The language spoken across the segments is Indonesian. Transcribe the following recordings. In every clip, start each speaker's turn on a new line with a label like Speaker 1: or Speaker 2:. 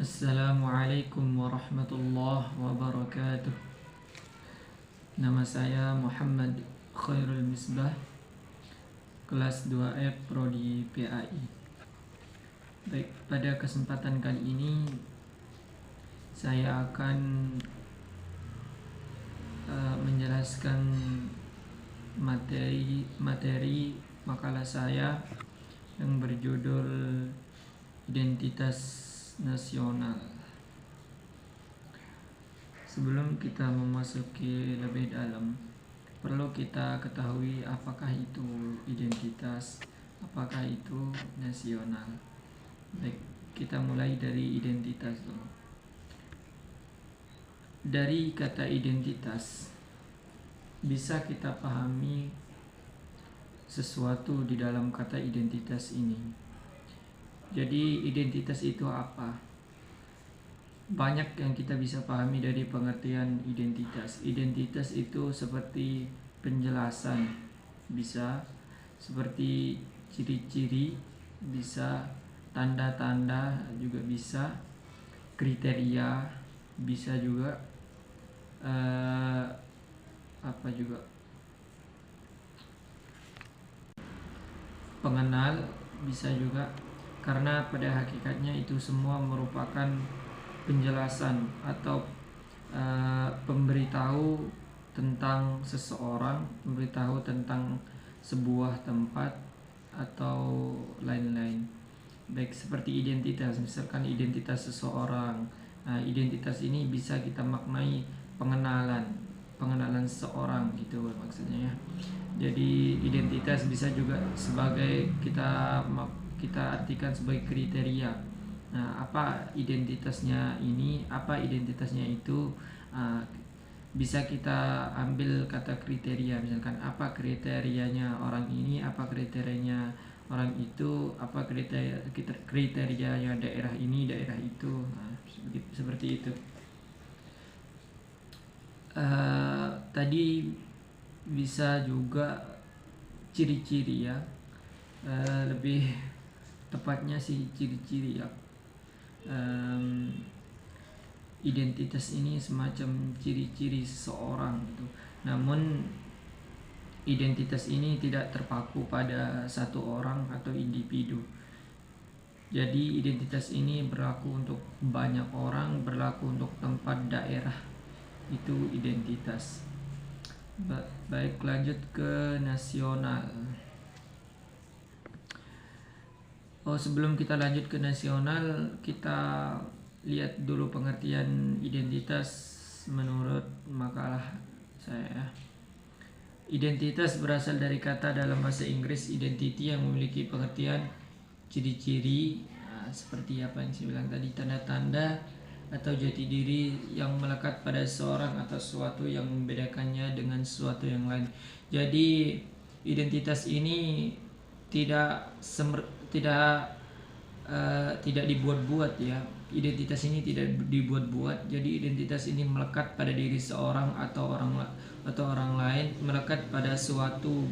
Speaker 1: Assalamualaikum warahmatullahi wabarakatuh. Nama saya Muhammad Khairul Misbah, kelas 2F Prodi PAI. Baik, pada kesempatan kali ini saya akan menjelaskan materi makalah saya yang berjudul Identitas Nasional. Sebelum kita memasuki lebih dalam, perlu kita ketahui apakah itu identitas, apakah itu nasional. Baik, kita mulai dari identitas dulu. Dari kata identitas bisa kita pahami sesuatu di dalam kata identitas ini. Jadi identitas itu apa? Banyak yang kita bisa pahami dari pengertian identitas. Identitas itu seperti penjelasan, bisa seperti ciri-ciri, bisa tanda-tanda, juga bisa kriteria, bisa juga pengenal, bisa juga, karena pada hakikatnya itu semua merupakan penjelasan atau pemberitahu tentang seseorang, memberitahu tentang sebuah tempat atau lain-lain. Baik, seperti identitas, misalkan identitas seseorang. Nah, identitas ini bisa kita maknai pengenalan seseorang gitu maksudnya ya. Jadi identitas bisa juga sebagai kita artikan sebagai kriteria. Nah, apa identitasnya ini, apa identitasnya itu, bisa kita ambil kata kriteria. Misalkan apa kriterianya orang ini, apa kriterianya orang itu, apa kriterianya daerah ini, daerah itu. Nah, seperti itu. Tadi bisa juga ciri-ciri ya, lebih tepatnya sih ciri-ciri ya. Identitas ini semacam ciri-ciri seseorang gitu. Namun identitas ini tidak terpaku pada satu orang atau individu. Jadi identitas ini berlaku untuk banyak orang, berlaku untuk tempat, daerah. Itu identitas. Baik, lanjut ke nasional. Sebelum kita lanjut ke nasional, kita lihat dulu pengertian identitas menurut makalah saya. Identitas berasal dari kata dalam bahasa Inggris identity yang memiliki pengertian ciri-ciri, seperti apa yang saya bilang tadi, tanda-tanda atau jati diri yang melekat pada seorang atau sesuatu yang membedakannya dengan sesuatu yang lain. Jadi identitas ini tidak dibuat-buat ya. Identitas ini tidak dibuat-buat. Jadi identitas ini melekat pada diri seorang atau orang lain, melekat pada suatu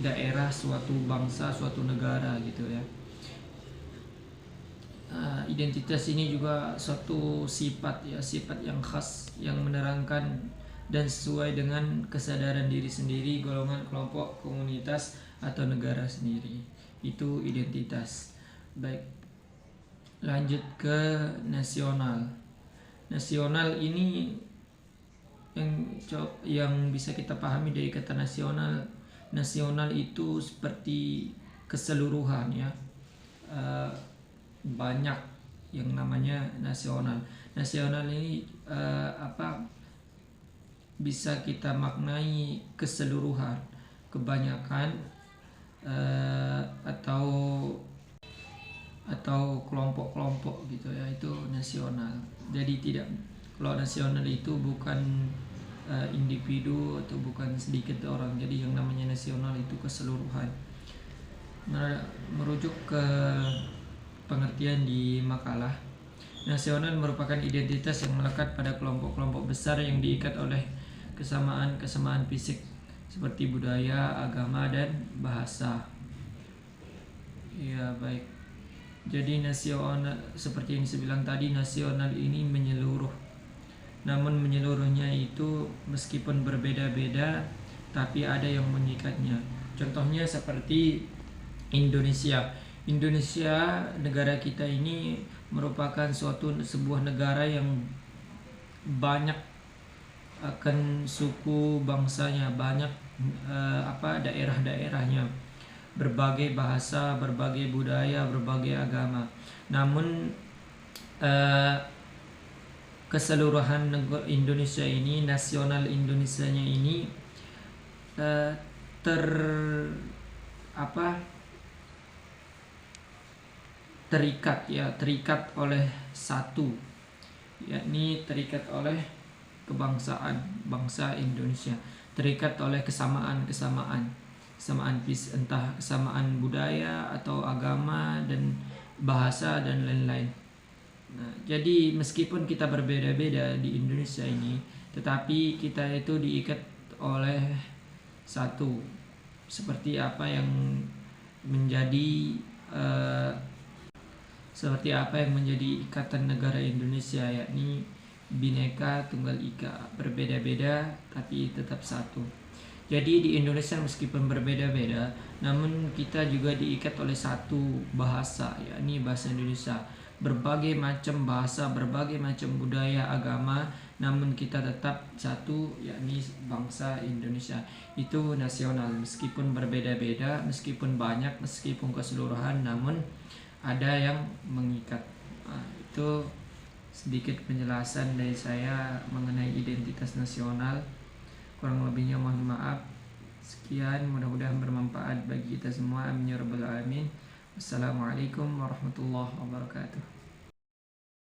Speaker 1: daerah, suatu bangsa, suatu negara gitu ya. Identitas ini juga suatu sifat ya, sifat yang khas yang menerangkan dan sesuai dengan kesadaran diri sendiri, golongan, kelompok, komunitas atau negara sendiri. Itu identitas. Baik, lanjut ke nasional. Nasional ini yang bisa kita pahami dari kata nasional. Nasional itu seperti keseluruhan ya. Banyak yang namanya nasional. Nasional ini bisa kita maknai keseluruhan, kebanyakan, atau kelompok-kelompok gitu ya. Itu nasional. Jadi kalau nasional itu bukan individu atau bukan sedikit orang. Jadi yang namanya nasional itu keseluruhan. Merujuk ke pengertian di makalah, nasional merupakan identitas yang melekat pada kelompok-kelompok besar yang diikat oleh kesamaan fisik seperti budaya, agama, dan bahasa. Ya, baik. Jadi nasional seperti yang saya bilang tadi, nasional ini menyeluruh. Namun menyeluruhnya itu meskipun berbeda-beda, tapi ada yang mengikatnya. Contohnya seperti Indonesia. Indonesia, negara kita ini merupakan sebuah negara yang banyak akan suku bangsanya, banyak daerah-daerahnya, berbagai bahasa, berbagai budaya, berbagai agama. Namun keseluruhan Indonesia ini, nasional Indonesianya ini ter terikat oleh satu, yakni terikat oleh kebangsaan bangsa Indonesia, terikat oleh kesamaan entah kesamaan budaya atau agama dan bahasa dan lain-lain. Nah, jadi meskipun kita berbeda-beda di Indonesia ini, tetapi kita itu diikat oleh satu, seperti apa yang menjadi ikatan negara Indonesia, yakni Bhinneka Tunggal Ika, berbeda-beda tapi tetap satu. Jadi di Indonesia meskipun berbeda-beda, namun kita juga diikat oleh satu bahasa, yakni bahasa Indonesia. Berbagai macam bahasa, berbagai macam budaya, agama, namun kita tetap satu, yakni bangsa Indonesia. Itu nasional, meskipun berbeda-beda, meskipun banyak, meskipun keseluruhan, namun ada yang mengikat. Itu sedikit penjelasan dari saya mengenai identitas nasional. Kurang lebihnya mohon maaf. Sekian, mudah-mudahan bermanfaat bagi kita semua. Amin ya rabbal alamin. Wassalamualaikum warahmatullahi wabarakatuh.